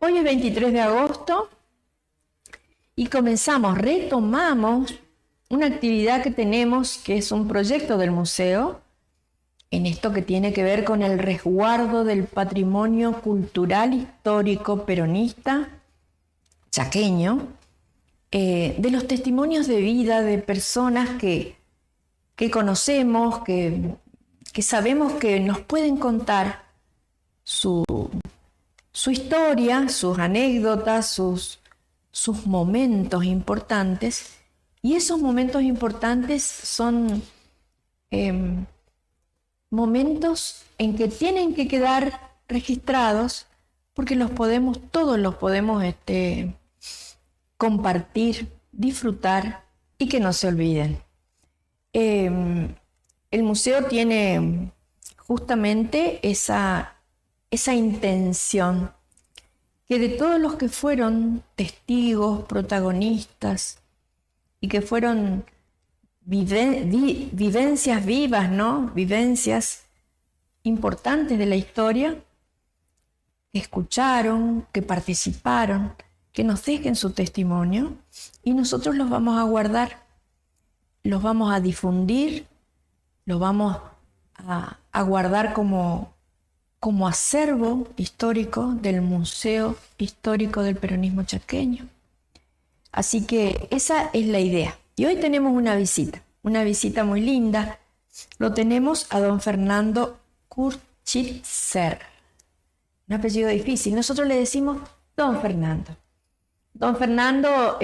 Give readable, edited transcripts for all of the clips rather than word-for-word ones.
Hoy es 23 de agosto y retomamos una actividad que tenemos, que es un proyecto del museo, en esto que tiene que ver con el resguardo del patrimonio cultural histórico peronista chaqueño, de los testimonios de vida de personas que conocemos, que sabemos que nos pueden contar su historia, sus anécdotas, sus momentos importantes. Y esos momentos importantes son momentos en que tienen que quedar registrados porque todos los podemos compartir, disfrutar y que no se olviden. El museo tiene justamente esa intención, que de todos los que fueron testigos, protagonistas y que fueron vivencias vivas, ¿no? Vivencias importantes de la historia, que escucharon, que participaron, que nos dejen su testimonio y nosotros los vamos a guardar, los vamos a difundir, los vamos a guardar como acervo histórico del Museo Histórico del Peronismo Chaqueño. Así que esa es la idea. Y hoy tenemos una visita muy linda. Lo tenemos a don Fernando Kurchitzer. Un apellido difícil. Nosotros le decimos don Fernando. Don Fernando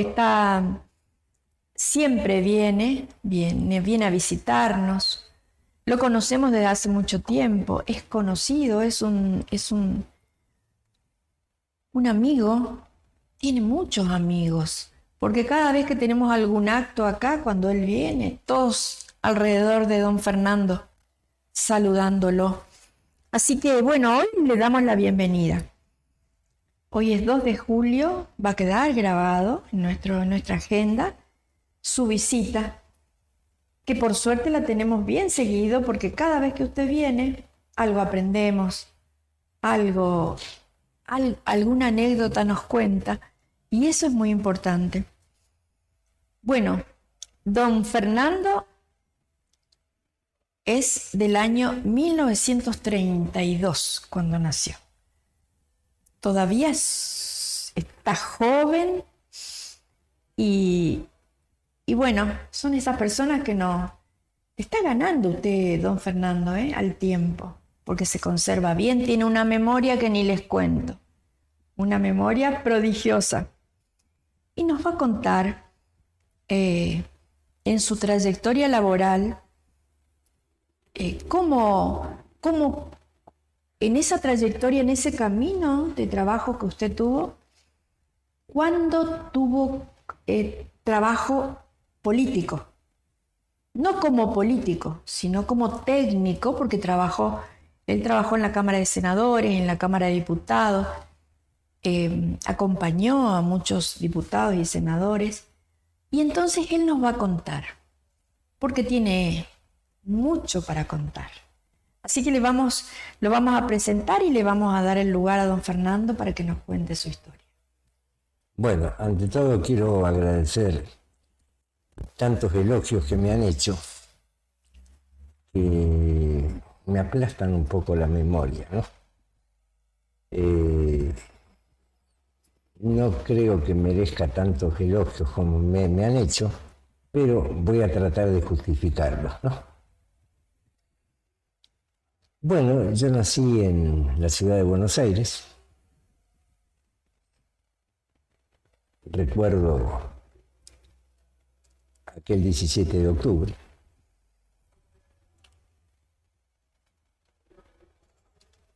siempre viene a visitarnos. Lo conocemos desde hace mucho tiempo, es conocido, es un amigo, tiene muchos amigos, porque cada vez que tenemos algún acto acá, cuando él viene, todos alrededor de don Fernando, saludándolo. Así que bueno, hoy le damos la bienvenida. Hoy es 2 de julio, va a quedar grabado en nuestra agenda su visita, que por suerte la tenemos bien seguido, porque cada vez que usted viene, algo aprendemos, alguna anécdota nos cuenta, y eso es muy importante. Bueno, don Fernando es del año 1932 cuando nació. Todavía está joven y bueno, son esas personas que no está ganando usted, don Fernando, al tiempo, porque se conserva bien, tiene una memoria que ni les cuento, una memoria prodigiosa. Y nos va a contar en su trayectoria laboral cómo en esa trayectoria, en ese camino de trabajo que usted tuvo, cuándo tuvo trabajo político, no como político, sino como técnico, porque él trabajó en la Cámara de Senadores, en la Cámara de Diputados, acompañó a muchos diputados y senadores, y entonces él nos va a contar, porque tiene mucho para contar. Así que lo vamos a presentar y le vamos a dar el lugar a don Fernando para que nos cuente su historia. Bueno, ante todo quiero agradecer tantos elogios que me han hecho, que me aplastan un poco la memoria, ¿no? No creo que merezca tantos elogios como me han hecho, pero voy a tratar de justificarlos, ¿no? Bueno, yo nací en la ciudad de Buenos Aires. Recuerdo aquel 17 de octubre.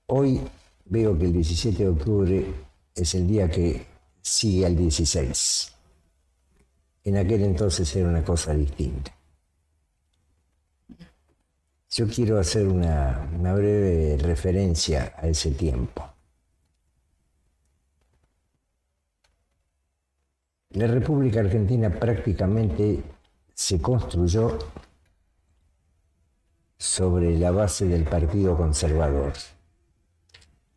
Hoy veo que el 17 de octubre es el día que sigue al 16. En aquel entonces era una cosa distinta. Yo quiero hacer una breve referencia a ese tiempo. La República Argentina prácticamente se construyó sobre la base del Partido Conservador,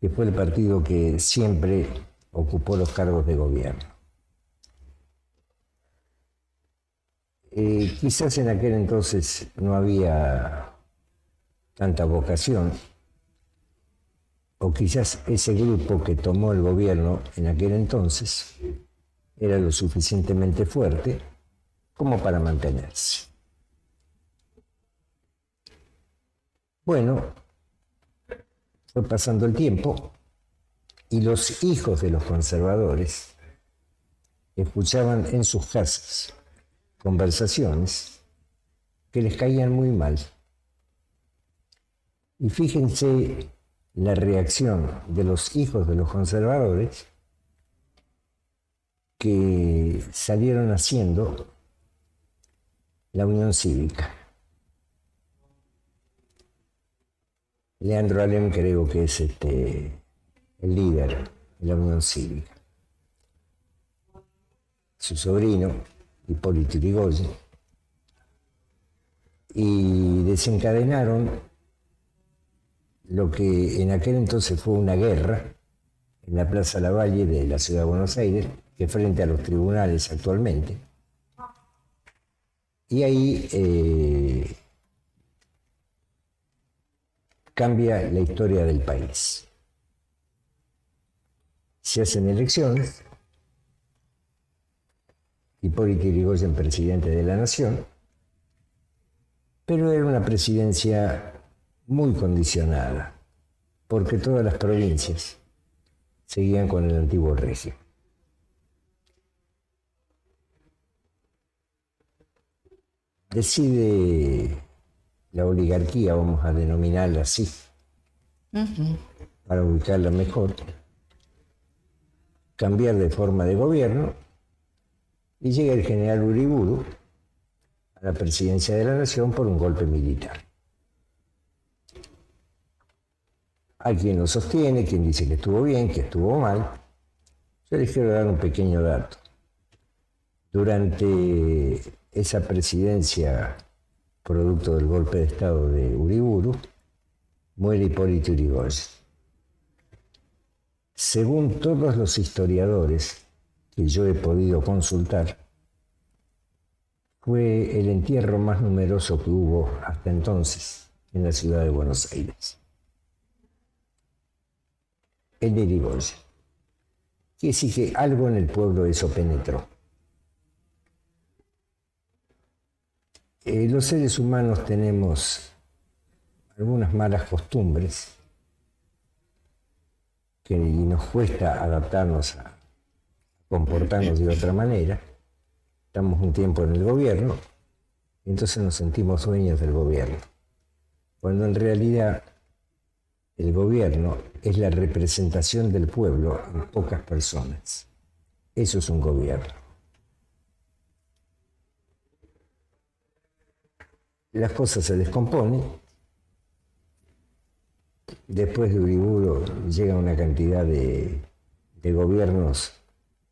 que fue el partido que siempre ocupó los cargos de gobierno. Quizás en aquel entonces no había tanta vocación, o quizás ese grupo que tomó el gobierno en aquel entonces era lo suficientemente fuerte como para mantenerse. Bueno, fue pasando el tiempo y los hijos de los conservadores escuchaban en sus casas conversaciones que les caían muy mal. Y fíjense la reacción de los hijos de los conservadores que salieron haciendo la Unión Cívica. Leandro Alem creo que es el líder de la Unión Cívica. Su sobrino, Hipólito Yrigoyen, y desencadenaron lo que en aquel entonces fue una guerra en la Plaza Lavalle de la ciudad de Buenos Aires, que frente a los tribunales actualmente. Y ahí cambia la historia del país. Se hacen elecciones, Hipólito Yrigoyen presidente de la Nación, pero era una presidencia muy condicionada, porque todas las provincias seguían con el antiguo régimen. Decide la oligarquía, vamos a denominarla así, para ubicarla mejor, cambiar de forma de gobierno, y llega el general Uriburu a la presidencia de la Nación por un golpe militar. Hay quien lo sostiene, quien dice que estuvo bien, que estuvo mal. Yo les quiero dar un pequeño dato. Durante esa presidencia, producto del golpe de Estado de Uriburu, muere Hipólito Yrigoyen. Según todos los historiadores que yo he podido consultar, fue el entierro más numeroso que hubo hasta entonces en la ciudad de Buenos Aires. El de Yrigoyen. Quiere decir que algo en el pueblo eso penetró. Los seres humanos tenemos algunas malas costumbres que nos cuesta adaptarnos a comportarnos de otra manera. Estamos un tiempo en el gobierno y entonces nos sentimos dueños del gobierno, cuando en realidad el gobierno es la representación del pueblo en pocas personas. Eso es un gobierno. Las cosas se descomponen. Después de Uriburu llega una cantidad de gobiernos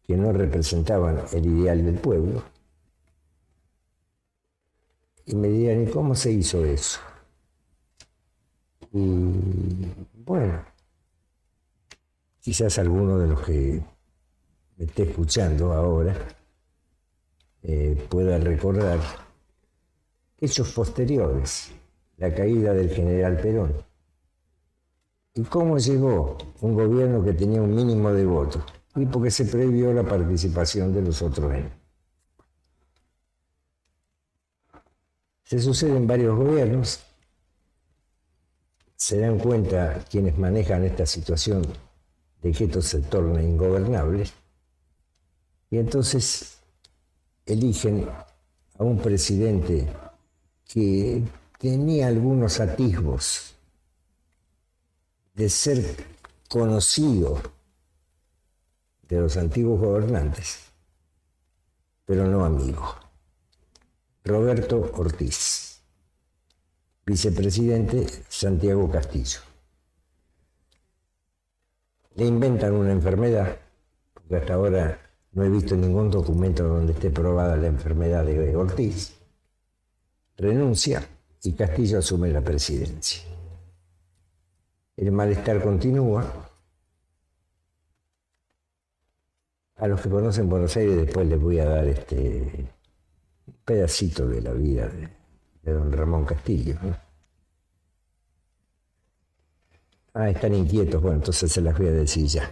que no representaban el ideal del pueblo. Y me dirán, ¿y cómo se hizo eso? Y bueno, quizás alguno de los que me esté escuchando ahora pueda recordar hechos posteriores, la caída del general Perón. ¿Y cómo llegó un gobierno que tenía un mínimo de votos? Y porque se prohibió la participación de los otros en. Se suceden varios gobiernos, se dan cuenta quienes manejan esta situación de que esto se torna ingobernable, y entonces eligen a un presidente que tenía algunos atisbos de ser conocido de los antiguos gobernantes, pero no amigo. Roberto Ortiz, vicepresidente Santiago Castillo. Le inventan una enfermedad, porque hasta ahora no he visto ningún documento donde esté probada la enfermedad de Ortiz. Renuncia y Castillo asume la presidencia. El malestar continúa. A los que conocen Buenos Aires después les voy a dar un pedacito de la vida de don Ramón Castillo, ¿no? Ah, están inquietos, bueno, entonces se las voy a decir ya.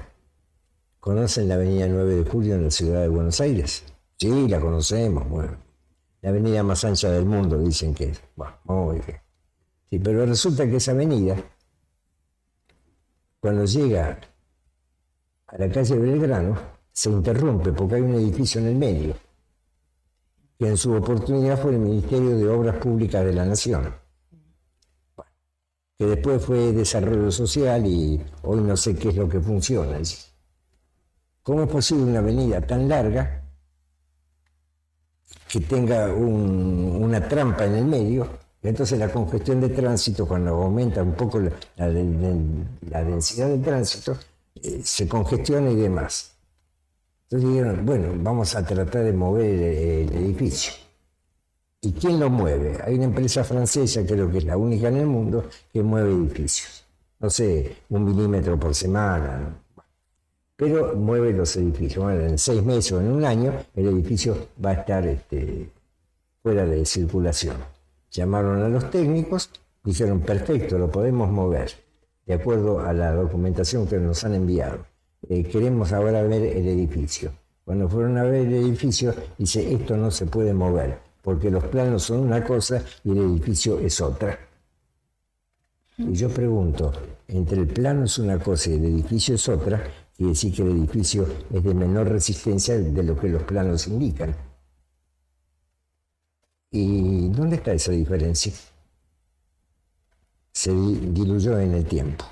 ¿Conocen la avenida 9 de Julio en la ciudad de Buenos Aires? Sí, la conocemos, bueno. La avenida más ancha del mundo, dicen que es. Bueno, muy bien. Sí, pero resulta que esa avenida, cuando llega a la calle Belgrano, se interrumpe porque hay un edificio en el medio, que en su oportunidad fue el Ministerio de Obras Públicas de la Nación, que después fue Desarrollo Social y hoy no sé qué es lo que funciona allí. ¿Cómo es posible una avenida tan larga que tenga una trampa en el medio? Entonces la congestión de tránsito, cuando aumenta un poco la densidad del tránsito, se congestiona y demás. Entonces dijeron, bueno, vamos a tratar de mover el edificio. ¿Y quién lo mueve? Hay una empresa francesa, creo que es la única en el mundo, que mueve edificios. No sé, 1 milímetro por semana, ¿no? Pero mueve los edificios. Bueno, en 6 meses o en 1 año el edificio va a estar fuera de circulación. Llamaron a los técnicos, dijeron, perfecto, lo podemos mover, de acuerdo a la documentación que nos han enviado. Queremos ahora ver el edificio. Cuando fueron a ver el edificio, dice, esto no se puede mover, porque los planos son una cosa y el edificio es otra. Y yo pregunto, entre el plano es una cosa y el edificio es otra, quiere decir que el edificio es de menor resistencia de lo que los planos indican. ¿Y dónde está esa diferencia? Se diluyó en el tiempo.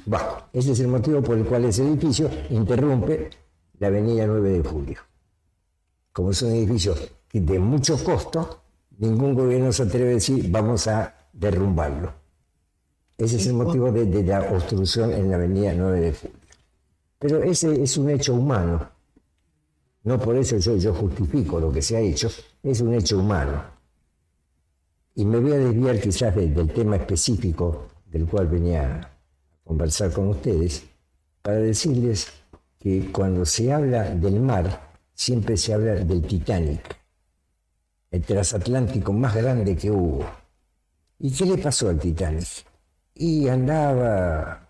Bueno, ese es el motivo por el cual ese edificio interrumpe la avenida 9 de Julio. Como es un edificio de mucho costo, ningún gobierno se atreve a decir vamos a derrumbarlo. Ese es el motivo de la obstrucción en la avenida 9 de Julio. Pero ese es un hecho humano. No por eso yo justifico lo que se ha hecho, es un hecho humano. Y me voy a desviar quizás del tema específico del cual venía a conversar con ustedes, para decirles que cuando se habla del mar, siempre se habla del Titanic, el transatlántico más grande que hubo. ¿Y qué le pasó al Titanic? Y andaba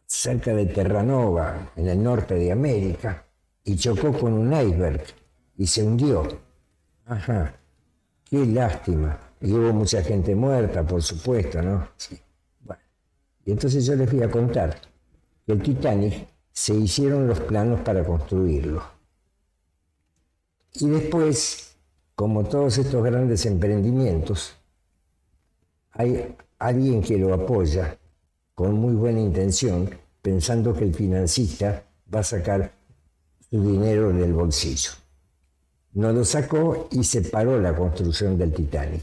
cerca de Terranova, en el norte de América, y chocó con un iceberg y se hundió. Ajá, qué lástima. Y hubo mucha gente muerta, por supuesto, ¿no? Sí. Bueno, y entonces yo les voy a contar que el Titanic se hicieron los planos para construirlo. Y después, como todos estos grandes emprendimientos, hay alguien que lo apoya con muy buena intención, pensando que el financista va a sacar su dinero del bolsillo. No lo sacó y se paró la construcción del Titanic.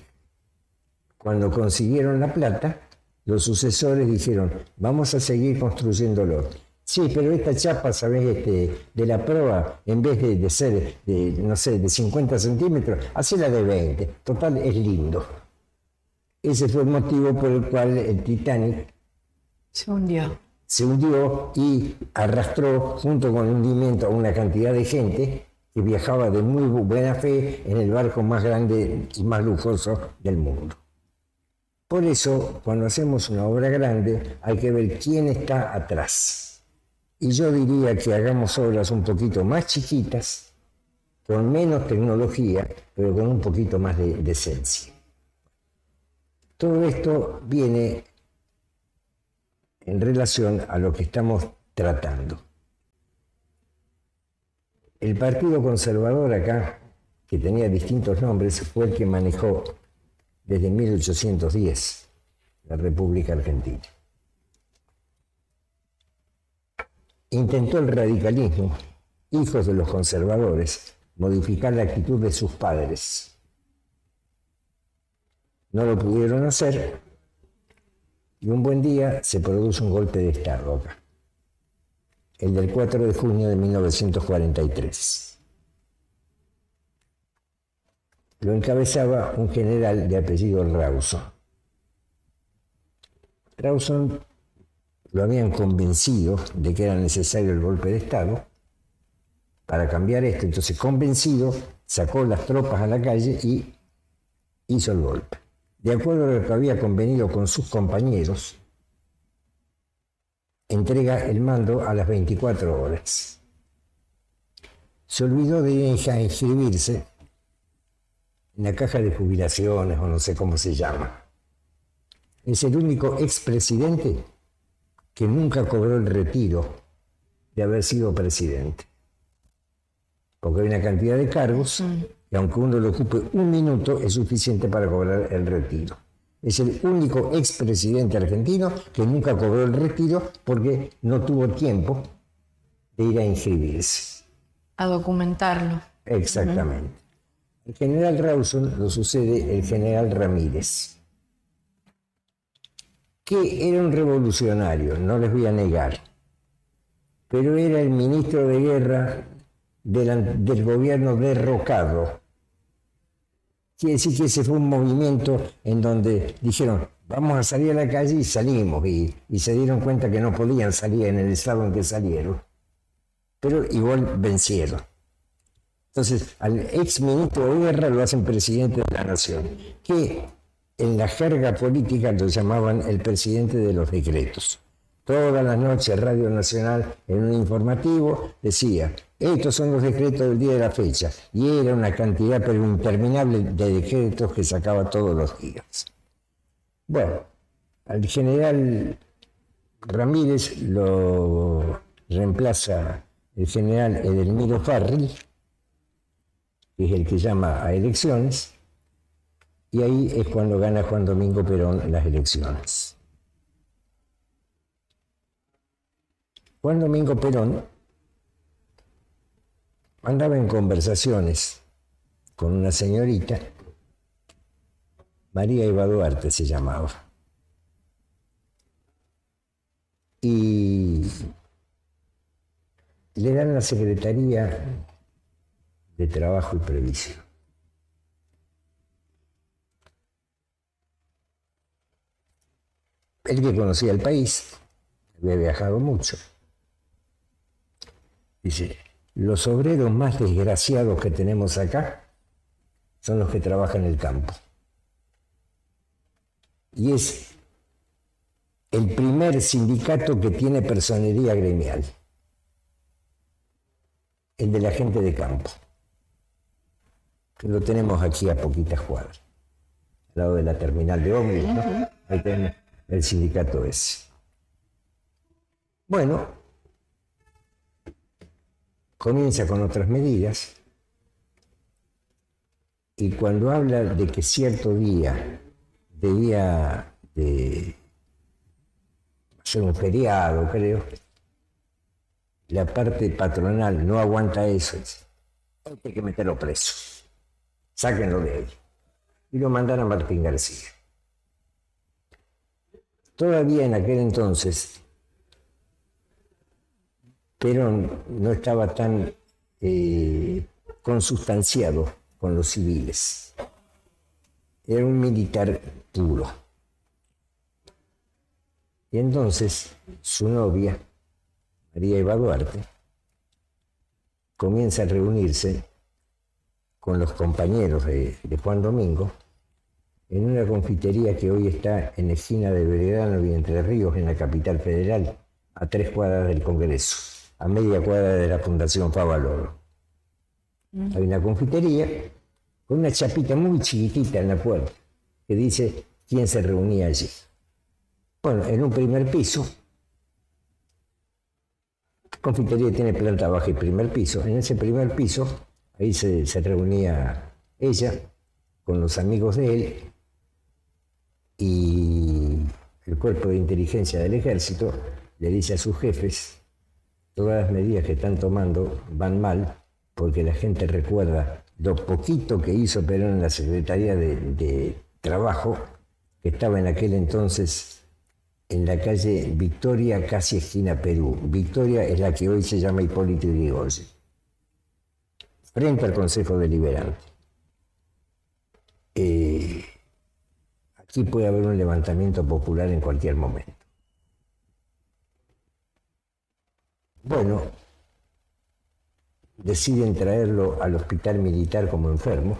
Cuando consiguieron la plata, los sucesores dijeron, vamos a seguir construyéndolo. Sí, pero esta chapa, ¿sabés? De la proa, en vez de ser, no sé, de 50 centímetros, hacela de 20. Total, es lindo. Ese fue el motivo por el cual el Titanic se hundió. Se hundió y arrastró junto con el hundimiento a una cantidad de gente que viajaba de muy buena fe en el barco más grande y más lujoso del mundo. Por eso, cuando hacemos una obra grande, hay que ver quién está atrás. Y yo diría que hagamos obras un poquito más chiquitas, con menos tecnología, pero con un poquito más de esencia. Todo esto viene en relación a lo que estamos tratando. El Partido Conservador acá, que tenía distintos nombres, fue el que manejó desde 1810 la República Argentina. Intentó el radicalismo, hijos de los conservadores, modificar la actitud de sus padres. No lo pudieron hacer y un buen día se produce un golpe de Estado acá, el del 4 de junio de 1943. Lo encabezaba un general de apellido Rawson. Rawson lo habían convencido de que era necesario el golpe de Estado para cambiar esto. Entonces, convencido, sacó las tropas a la calle y hizo el golpe. De acuerdo a lo que había convenido con sus compañeros, entrega el mando a las 24 horas. Se olvidó de ir a inscribirse en la caja de jubilaciones, o no sé cómo se llama. Es el único expresidente que nunca cobró el retiro de haber sido presidente. Porque hay una cantidad de cargos y aunque uno le ocupe un minuto es suficiente para cobrar el retiro. Es el único expresidente argentino que nunca cobró el retiro porque no tuvo tiempo de ir a inscribirse. A documentarlo. Exactamente. El general Rawson lo sucede el general Ramírez, que era un revolucionario, no les voy a negar, pero era el ministro de guerra del gobierno derrocado. Quiere decir que ese fue un movimiento en donde dijeron, vamos a salir a la calle y salimos, y se dieron cuenta que no podían salir en el estado en que salieron, pero igual vencieron. Entonces, al ex ministro de guerra lo hacen presidente de la nación, que en la jerga política lo llamaban el presidente de los decretos. Todas las noches Radio Nacional, en un informativo, decía, estos son los decretos del día de la fecha. Y era una cantidad pero interminable de decretos que sacaba todos los días. Bueno, al general Ramírez lo reemplaza el general Edelmiro Farril, que es el que llama a elecciones, y ahí es cuando gana Juan Domingo Perón las elecciones. Juan Domingo Perón andaba en conversaciones con una señorita, María Eva Duarte se llamaba, y le dan la Secretaría de Trabajo y Previsión. Él, que conocía el país, había viajado mucho, dice, los obreros más desgraciados que tenemos acá son los que trabajan en el campo. Y es el primer sindicato que tiene personería gremial, el de la gente de campo, que lo tenemos aquí a poquitas cuadras, al lado de la terminal de ómnibus, ¿no? Ahí tenemos el sindicato ese. Bueno, comienza con otras medidas y cuando habla de que cierto día debía de ser un feriado, creo, la parte patronal no aguanta eso, hay que meterlo preso, sáquenlo de ahí, y lo mandan a Martín García. Todavía en aquel entonces, Perón no estaba tan consustanciado con los civiles. Era un militar puro. Y entonces su novia, María Eva Duarte, comienza a reunirse con los compañeros de Juan Domingo en una confitería que hoy está en la esquina de Belgrano y Entre Ríos, en la capital federal, a 3 cuadras del Congreso, a media cuadra de la Fundación Favaloro. Hay una confitería con una chapita muy chiquitita en la puerta que dice quién se reunía allí. Bueno, en un primer piso, la confitería tiene planta baja y primer piso, en ese primer piso, ahí se reunía ella con los amigos de él y el cuerpo de inteligencia del ejército le dice a sus jefes, todas las medidas que están tomando van mal porque la gente recuerda lo poquito que hizo Perón en la Secretaría de Trabajo, que estaba en aquel entonces en la calle Victoria, casi esquina Perú. Victoria es la que hoy se llama Hipólito Yrigoyen, frente al Consejo Deliberante. Aquí puede haber un levantamiento popular en cualquier momento. Bueno, deciden traerlo al hospital militar como enfermo,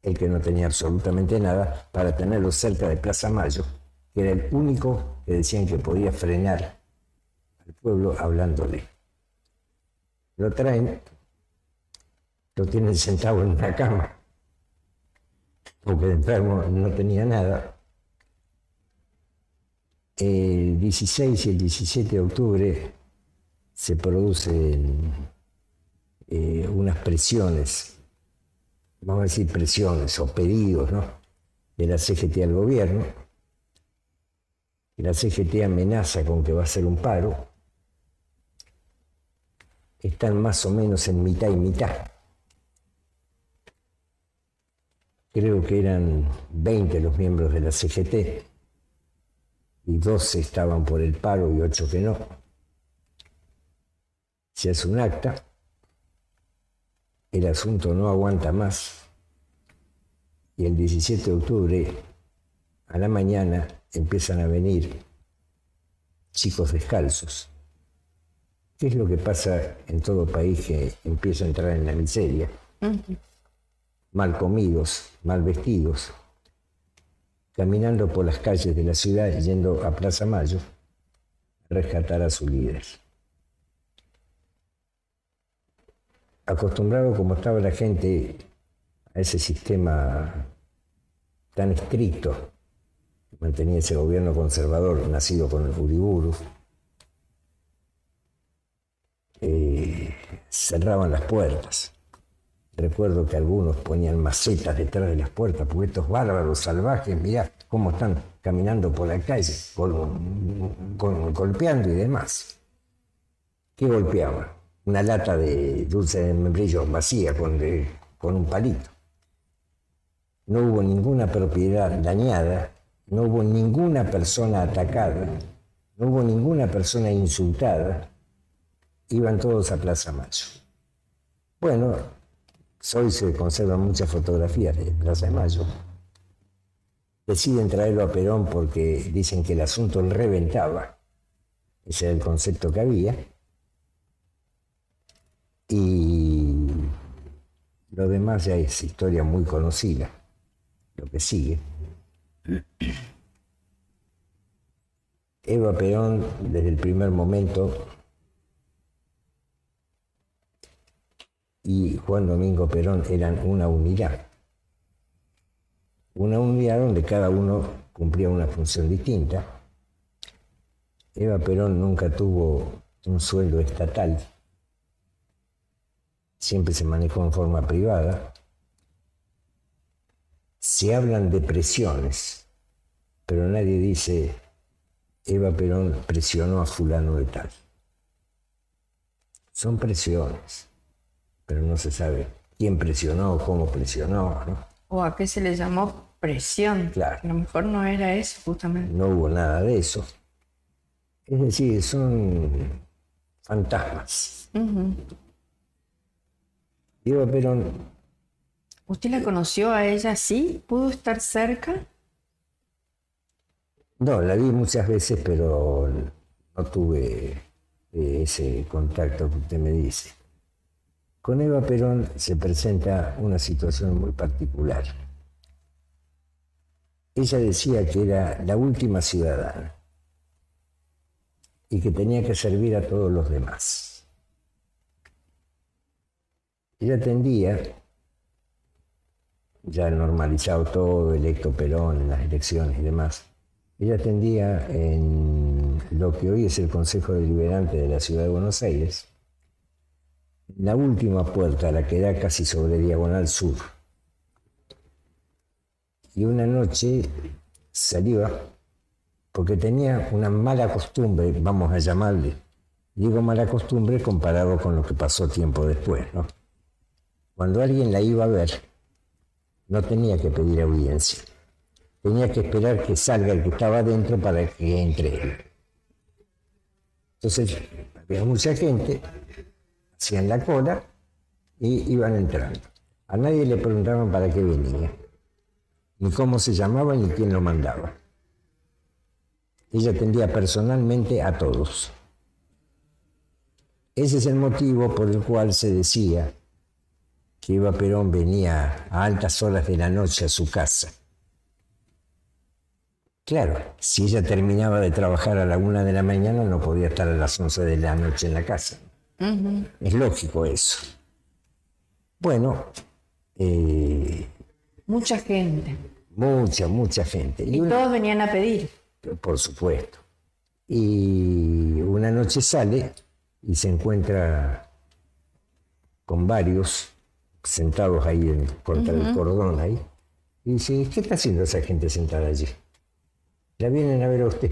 el que no tenía absolutamente nada, para tenerlo cerca de Plaza Mayo, que era el único que decían que podía frenar al pueblo hablándole. Lo traen, lo tienen sentado en una cama, porque el enfermo no tenía nada. El 16 y el 17 de octubre se producen unas presiones, vamos a decir presiones o pedidos, ¿no?, de la CGT al gobierno. La CGT amenaza con que va a hacer un paro. Están más o menos en mitad y mitad. Creo que eran 20 los miembros de la CGT y 12 estaban por el paro y 8 que no. Se hace un acta, el asunto no aguanta más y el 17 de octubre a la mañana empiezan a venir chicos descalzos. ¿Qué es lo que pasa en todo país que empieza a entrar en la miseria? Mal comidos, mal vestidos, caminando por las calles de la ciudad yendo a Plaza Mayo a rescatar a su líder. Acostumbrado como estaba la gente a ese sistema tan estricto que mantenía ese gobierno conservador nacido con el Uriburu, cerraban las puertas. Recuerdo que algunos ponían macetas detrás de las puertas, porque estos bárbaros salvajes, mirá cómo están caminando por la calle, golpeando y demás. ¿Qué golpeaban? Una lata de dulce de membrillo vacía con un palito. No hubo ninguna propiedad dañada, no hubo ninguna persona atacada, no hubo ninguna persona insultada. Iban todos a Plaza Mayo. Bueno, hoy se conservan muchas fotografías de Plaza de Mayo. Deciden traerlo a Perón porque dicen que el asunto le reventaba. Ese era el concepto que había. Y lo demás ya es historia muy conocida, lo que sigue. Eva Perón, desde el primer momento, y Juan Domingo Perón eran una unidad donde cada uno cumplía una función distinta. Eva Perón nunca tuvo un sueldo estatal, siempre se manejó en forma privada. Se hablan de presiones, pero nadie dice Eva Perón presionó a fulano de tal. Son presiones, pero no se sabe quién presionó, cómo presionó, ¿no? ¿O a qué se le llamó presión? Claro. A lo mejor no era eso, justamente. No hubo nada de eso. Es decir, son fantasmas. Eva Perón. ¿Usted la conoció a ella así? ¿Pudo estar cerca? No, la vi muchas veces, pero no tuve ese contacto que usted me dice. Con Eva Perón se presenta una situación muy particular. Ella decía que era la última ciudadana y que tenía que servir a todos los demás. Ella tendía, ya normalizado todo, electo Perón en las elecciones y demás, ella tendía en lo que hoy es el Consejo Deliberante de la Ciudad de Buenos Aires, la última puerta, la que da casi sobre Diagonal Sur. Y una noche salió porque tenía una mala costumbre, vamos a llamarle. Digo mala costumbre comparado con lo que pasó tiempo después, ¿no? Cuando alguien la iba a ver, no tenía que pedir audiencia. Tenía que esperar que salga el que estaba adentro para que entre él. Entonces, había mucha gente, hacían la cola y iban entrando. A nadie le preguntaban para qué venía, ni cómo se llamaba, ni quién lo mandaba. Ella atendía personalmente a todos. Ese es el motivo por el cual se decía que Eva Perón venía a altas horas de la noche a su casa. Claro, si ella terminaba de trabajar a la 1 de la mañana, no podía estar a las 11 de la noche en la casa. Es lógico eso. Bueno, Mucha gente. mucha gente. Y todos venían a pedir. Por supuesto. Y una noche sale y se encuentra con varios sentados ahí contra el cordón ahí. Y dice, ¿qué está haciendo esa gente sentada allí? La vienen a ver a usted.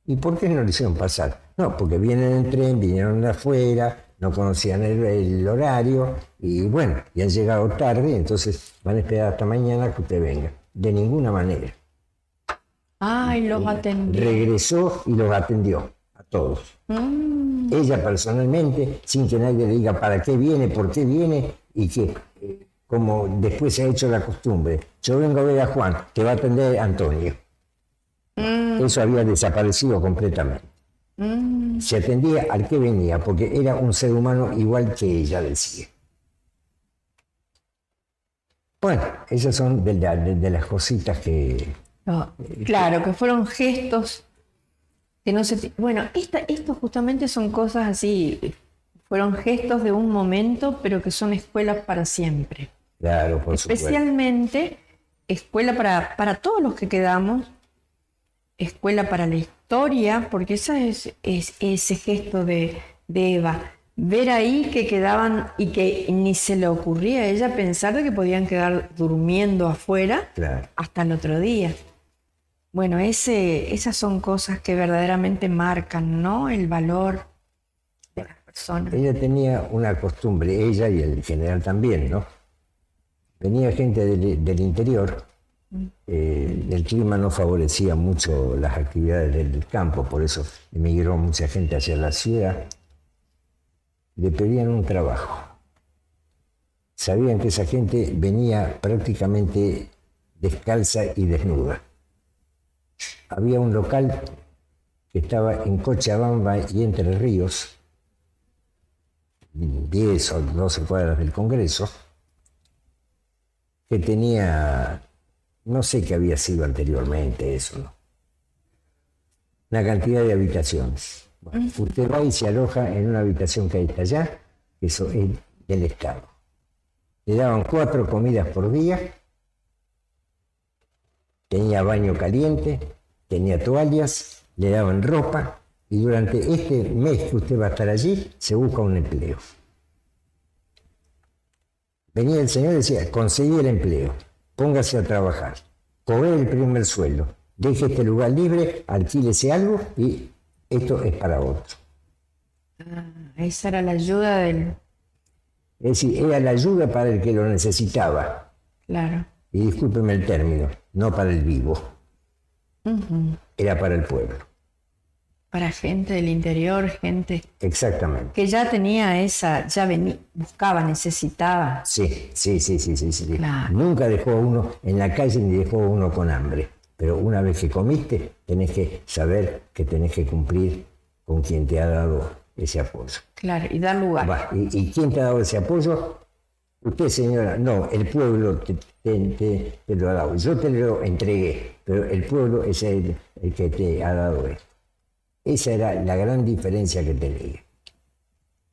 ¿Y por qué no le hicieron pasar? No, porque vienen en tren, vinieron de afuera, no conocían el horario y bueno, y han llegado tarde, entonces van a esperar hasta mañana que usted venga. De ninguna manera. Ay, los atendió. Regresó y los atendió a todos. Ella personalmente, sin que nadie le diga para qué viene, por qué viene, y que como después se ha hecho la costumbre, yo vengo a ver a Juan, te va a atender Antonio. Eso había desaparecido completamente. Se atendía al que venía, porque era un ser humano igual que ella, decía. Bueno, esas son de las cositas que... No, claro, que fueron gestos que no se... Bueno, esto justamente son cosas así, fueron gestos de un momento, pero que son escuelas para siempre. Claro, por supuesto. Especialmente escuela para todos los que quedamos, escuela para la historia, porque ese es ese gesto de Eva. Ver ahí que quedaban y que ni se le ocurría a ella pensar de que podían quedar durmiendo afuera hasta el otro día. Bueno, esas son cosas que verdaderamente marcan, ¿no? El valor de las personas. Ella tenía una costumbre, ella y el general también, ¿no? Venía gente del interior, el clima no favorecía mucho las actividades del campo, por eso emigró mucha gente hacia la ciudad. Le pedían un trabajo. Sabían que esa gente venía prácticamente descalza y desnuda. Había un local que estaba en Cochabamba y Entre Ríos, 10 o 12 cuadras del Congreso, que tenía, no sé qué había sido anteriormente eso, ¿no? Una cantidad de habitaciones. Bueno, usted va y se aloja en una habitación que hay allá, que eso es del Estado. Le daban 4 comidas por día, tenía baño caliente, tenía toallas, le daban ropa, y durante este mes que usted va a estar allí, se busca un empleo. Venía el señor y decía, conseguí el empleo, póngase a trabajar, cobre el primer sueldo, deje este lugar libre, alquílese algo y esto es para otro. Esa era la ayuda del... Es decir, era la ayuda para el que lo necesitaba. Claro. Y discúlpeme el término, no para el vivo. Era para el pueblo. Para gente del interior, gente... Exactamente. Que ya tenía esa, ya venía, buscaba, necesitaba. Sí. Claro. Nunca dejó a uno en la calle ni dejó a uno con hambre. Pero una vez que comiste, tenés que saber que tenés que cumplir con quien te ha dado ese apoyo. Claro, y dar lugar. ¿Y quién te ha dado ese apoyo? Usted, señora, no, el pueblo te lo ha dado. Yo te lo entregué, pero el pueblo es el que te ha dado esto. Esa era la gran diferencia que tenía.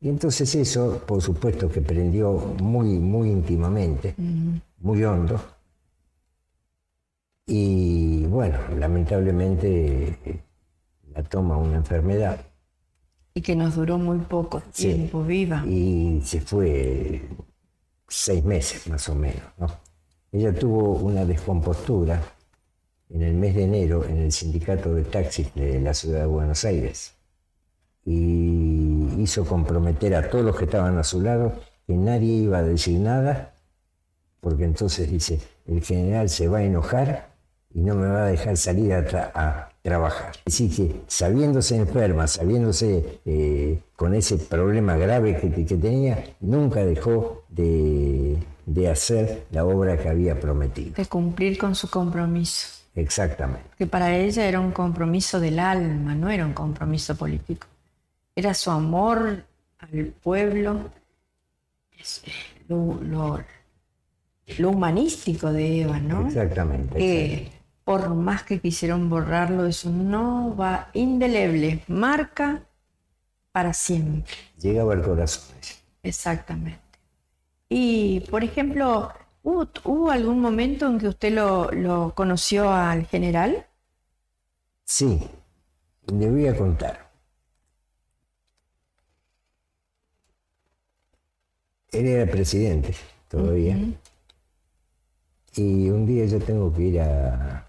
Y entonces eso, por supuesto, que prendió muy, muy íntimamente, muy hondo. Y bueno, lamentablemente la toma una enfermedad. Y que nos duró muy poco tiempo, viva. Y se fue 6 meses más o menos, ¿no? Ella tuvo una descompostura en el mes de enero en el sindicato de taxis de la ciudad de Buenos Aires. Y hizo comprometer a todos los que estaban a su lado que nadie iba a decir nada, porque entonces dice, el general se va a enojar y no me va a dejar salir a trabajar. Así que sabiéndose enferma, sabiéndose con ese problema grave que tenía, nunca dejó de hacer la obra que había prometido. De cumplir con su compromiso. Exactamente. Que para ella era un compromiso del alma, no era un compromiso político. Era su amor al pueblo, es lo humanístico de Eva, ¿no? Exactamente. Que por más que quisieron borrarlo, eso no va indeleble, marca para siempre. Llegaba al corazón. Exactamente. Y, por ejemplo, ¿hubo algún momento en que usted lo conoció al general? Sí, le voy a contar. Él era presidente todavía. Y un día yo tengo que ir a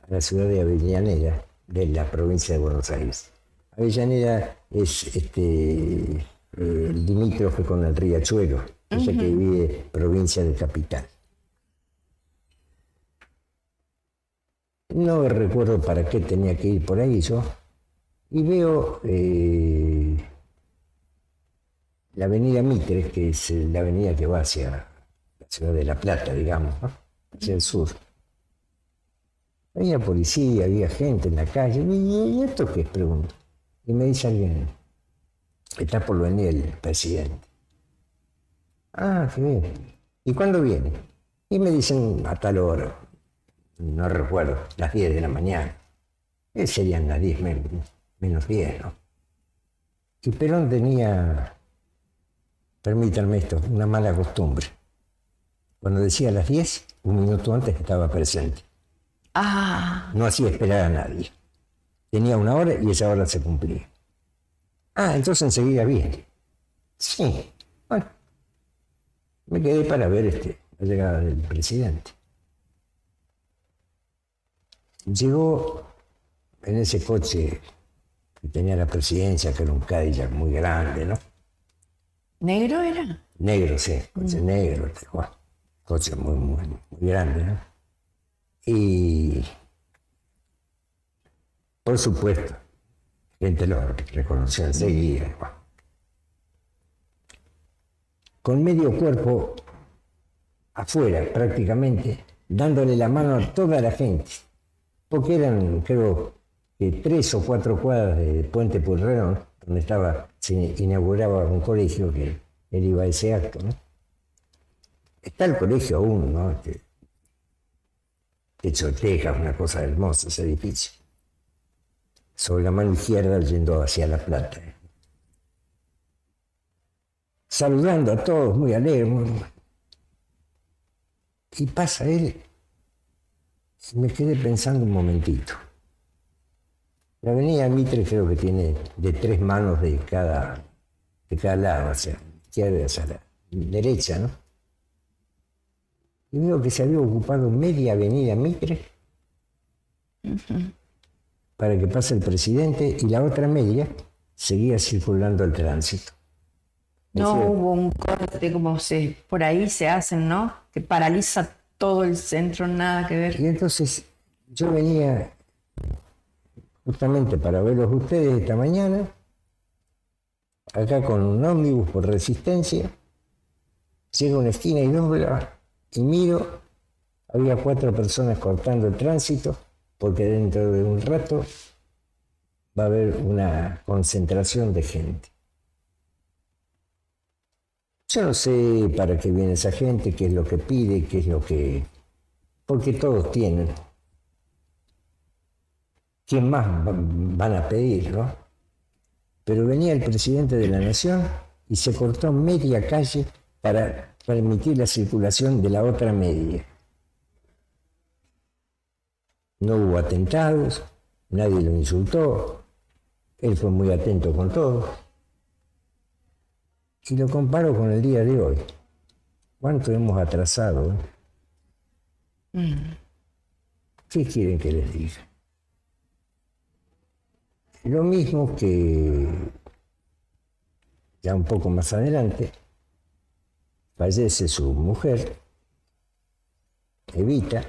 la ciudad de Avellaneda, de la provincia de Buenos Aires. Avellaneda es el limítrofe con el Riachuelo, ella que vive provincia de Capital. No recuerdo para qué tenía que ir por ahí yo, y veo la avenida Mitre, que es la avenida que va hacia la ciudad de La Plata, digamos, ¿no? Hacia el sur. Había policía, había gente en la calle. ¿Y esto qué es? Pregunto. Y me dice alguien, está por venir el presidente. Ah, qué bien. ¿Y cuándo viene? Y me dicen a tal hora, no recuerdo, las 10 de la mañana. Serían las 10 menos 10, ¿no? Y Perón tenía, permítanme esto, una mala costumbre. Cuando decía las 10, un minuto antes estaba presente. Ah, No hacía esperar a nadie. Tenía una hora y esa hora se cumplía. Ah, entonces enseguida viene. Sí. Bueno, me quedé para ver la llegada del presidente. Llegó en ese coche que tenía la presidencia, que era un Cadillac muy grande, ¿no? ¿negro era? Negro, sí, coche negro, bueno, coche muy grande, ¿no? Y por supuesto, la gente lo reconoció enseguida. Bueno. Con medio cuerpo afuera prácticamente, dándole la mano a toda la gente, porque eran, creo, que 3 o 4 cuadras de Puente Pueyrredón, donde se inauguraba un colegio, que él iba a ese acto, ¿no? Está el colegio aún, ¿no? Hecho de tejas, una cosa hermosa ese edificio. Sobre la mano izquierda yendo hacia La Plata. Saludando a todos, muy alegre. Y pasa él, y me quedé pensando un momentito. La avenida Mitre creo que tiene de 3 manos de cada lado, hacia la izquierda y hacia la derecha, ¿no? Y veo que se había ocupado media avenida Mitre para que pase el presidente y la otra media seguía circulando el tránsito. No hubo un corte como por ahí se hacen, ¿no? Que paraliza todo el centro, nada que ver. Y entonces yo venía justamente para verlos ustedes esta mañana, acá con un ómnibus por Resistencia, llego a una esquina y dobla, y miro, había 4 personas cortando el tránsito, porque dentro de un rato va a haber una concentración de gente. Yo no sé para qué viene esa gente, qué es lo que pide, qué es lo que... porque todos tienen. ¿Quién más van a pedir, no? Pero venía el presidente de la Nación y se cortó media calle para permitir la circulación de la otra media. No hubo atentados, nadie lo insultó, él fue muy atento con todo. Y lo comparo con el día de hoy. ¿Cuánto hemos atrasado? ¿Qué quieren que les diga? Lo mismo que ya un poco más adelante fallece su mujer, Evita.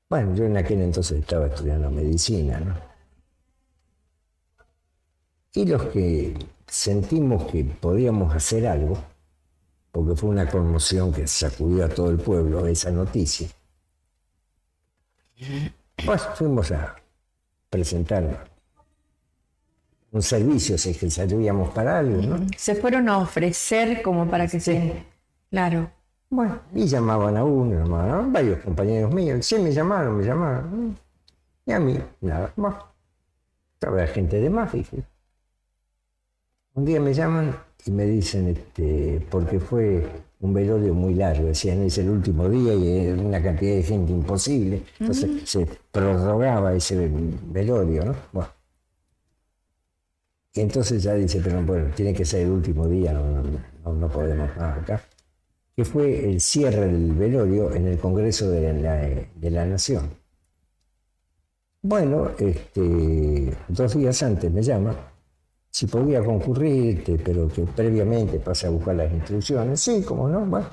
Bueno, yo en aquel entonces estaba estudiando medicina, ¿no? Y los que sentimos que podíamos hacer algo, porque fue una conmoción que sacudió a todo el pueblo esa noticia, pues fuimos a presentar un servicio, si es que servíamos para algo, ¿no? Se fueron a ofrecer como para que se... Claro. Bueno, y llamaban a uno, llamaban a varios compañeros míos. Sí, me llamaron. Y a mí, nada más. Habrá gente de más, dije. Un día me llaman y me dicen, porque fue un velorio muy largo, decían, es el último día y era una cantidad de gente imposible. Entonces se prorrogaba ese velorio, ¿no? Bueno. Y entonces ya dice, pero bueno, tiene que ser el último día, no podemos más acá. Que fue el cierre del velorio en el Congreso de la Nación. Bueno, 2 días antes me llaman, si podía concurrir, pero que previamente pase a buscar las instrucciones. Sí, como no, bueno.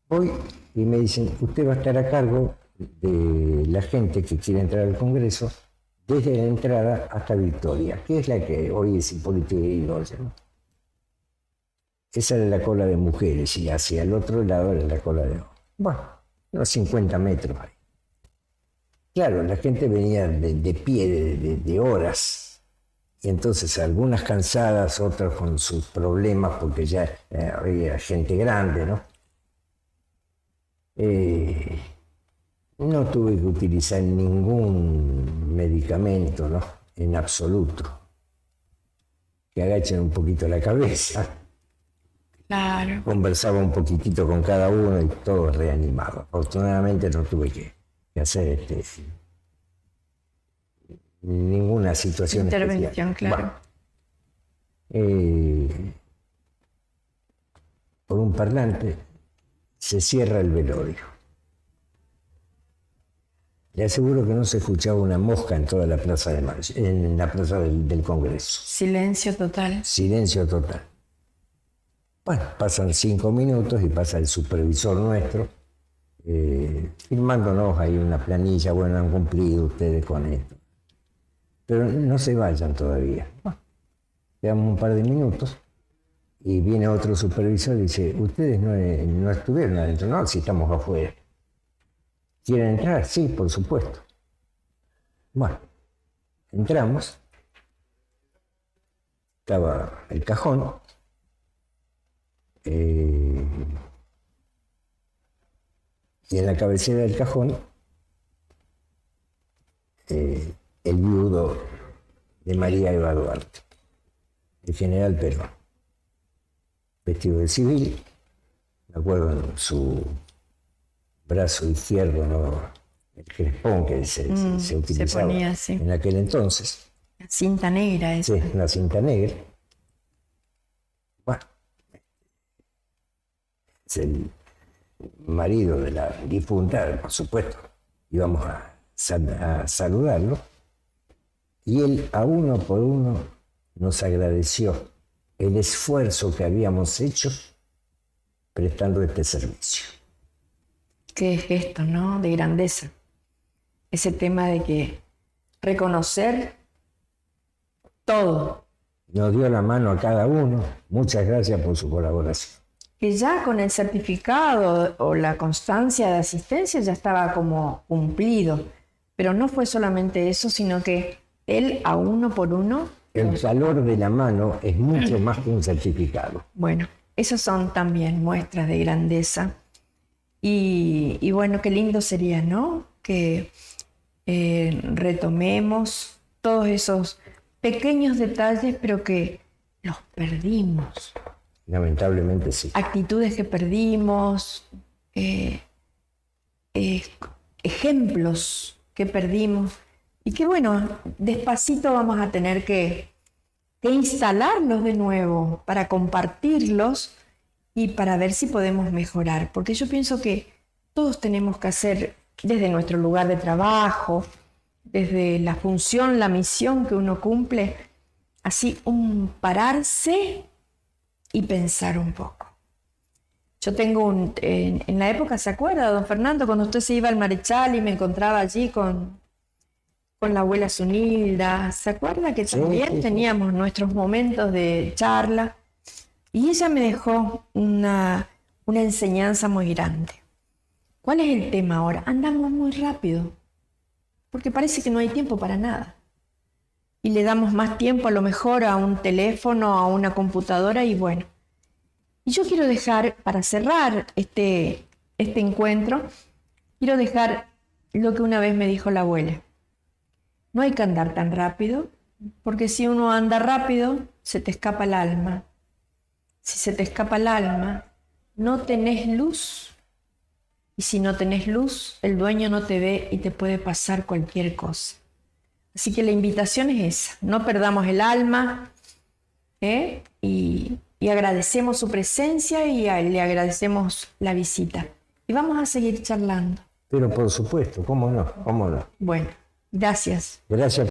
Voy y me dicen, usted va a estar a cargo de la gente que quiere entrar al Congreso desde la entrada hasta Victoria, que es la que hoy es Hipólito Yrigoyen, ¿no? Esa era la cola de mujeres y hacia el otro lado era la cola de hombres. Bueno, unos 50 metros ahí. Claro, la gente venía de pie de horas. Y entonces algunas cansadas, otras con sus problemas, porque ya había gente grande, ¿no? No tuve que utilizar ningún medicamento, ¿no? En absoluto. Que agachen un poquito la cabeza. Claro. Conversaba un poquitito con cada uno y todo reanimado. Afortunadamente no tuve que hacer ninguna situación intervención, especial. claro. Por un parlante se cierra el velorio. Le aseguro que no se escuchaba una mosca en toda la plaza en la plaza del Congreso. Silencio total. Silencio total. Bueno, pasan 5 minutos y pasa el supervisor nuestro, firmándonos ahí una planilla, bueno, han cumplido ustedes con esto. Pero no se vayan todavía. Bueno, quedamos un par de minutos y viene otro supervisor y dice, ustedes no estuvieron adentro, no, si estamos afuera. ¿Quieren entrar? Sí, por supuesto. Bueno, entramos, estaba el cajón, y en la cabecera del cajón, el viudo de María Eva Duarte, el general Perón, vestido de civil, me acuerdo en su brazo izquierdo, ¿no? El crespón que se utilizaba se ponía así. En aquel entonces. La cinta negra esa. Sí, una cinta negra. Bueno, es el marido de la difunta, por supuesto. Íbamos a saludarlo. Y él, a uno por uno, nos agradeció el esfuerzo que habíamos hecho prestando este servicio. Qué gesto, ¿no? De grandeza. Ese tema de que reconocer todo. Nos dio la mano a cada uno. Muchas gracias por su colaboración. Que ya con el certificado o la constancia de asistencia ya estaba como cumplido. Pero no fue solamente eso, sino que él a uno por uno... El calor de la mano es mucho más que un certificado. Bueno, esos son también muestras de grandeza. Y bueno, qué lindo sería, ¿no? Que retomemos todos esos pequeños detalles, pero que los perdimos. Lamentablemente sí. Actitudes que perdimos, ejemplos que perdimos. Y que bueno, despacito vamos a tener que instalarlos de nuevo para compartirlos y para ver si podemos mejorar. Porque yo pienso que todos tenemos que hacer desde nuestro lugar de trabajo, desde la función, la misión que uno cumple, así un pararse y pensar un poco. Yo tengo en la época, ¿se acuerda, don Fernando, cuando usted se iba al Marechal y me encontraba allí con la abuela Zunilda? ¿Se acuerda que también teníamos nuestros momentos de charla? Y ella me dejó una enseñanza muy grande. ¿Cuál es el tema ahora? Andamos muy rápido, porque parece que no hay tiempo para nada. y le damos más tiempo a lo mejor a un teléfono, a una computadora y bueno. Y yo quiero dejar, para cerrar este encuentro, quiero dejar lo que una vez me dijo la abuela. No hay que andar tan rápido, porque si uno anda rápido, se te escapa el alma. Si se te escapa el alma, no tenés luz. Y si no tenés luz, el dueño no te ve y te puede pasar cualquier cosa. Así que la invitación es esa, no perdamos el alma, y agradecemos su presencia y le agradecemos la visita. Y vamos a seguir charlando. Pero por supuesto, ¿cómo no? ¿Cómo no? Bueno, gracias. Gracias.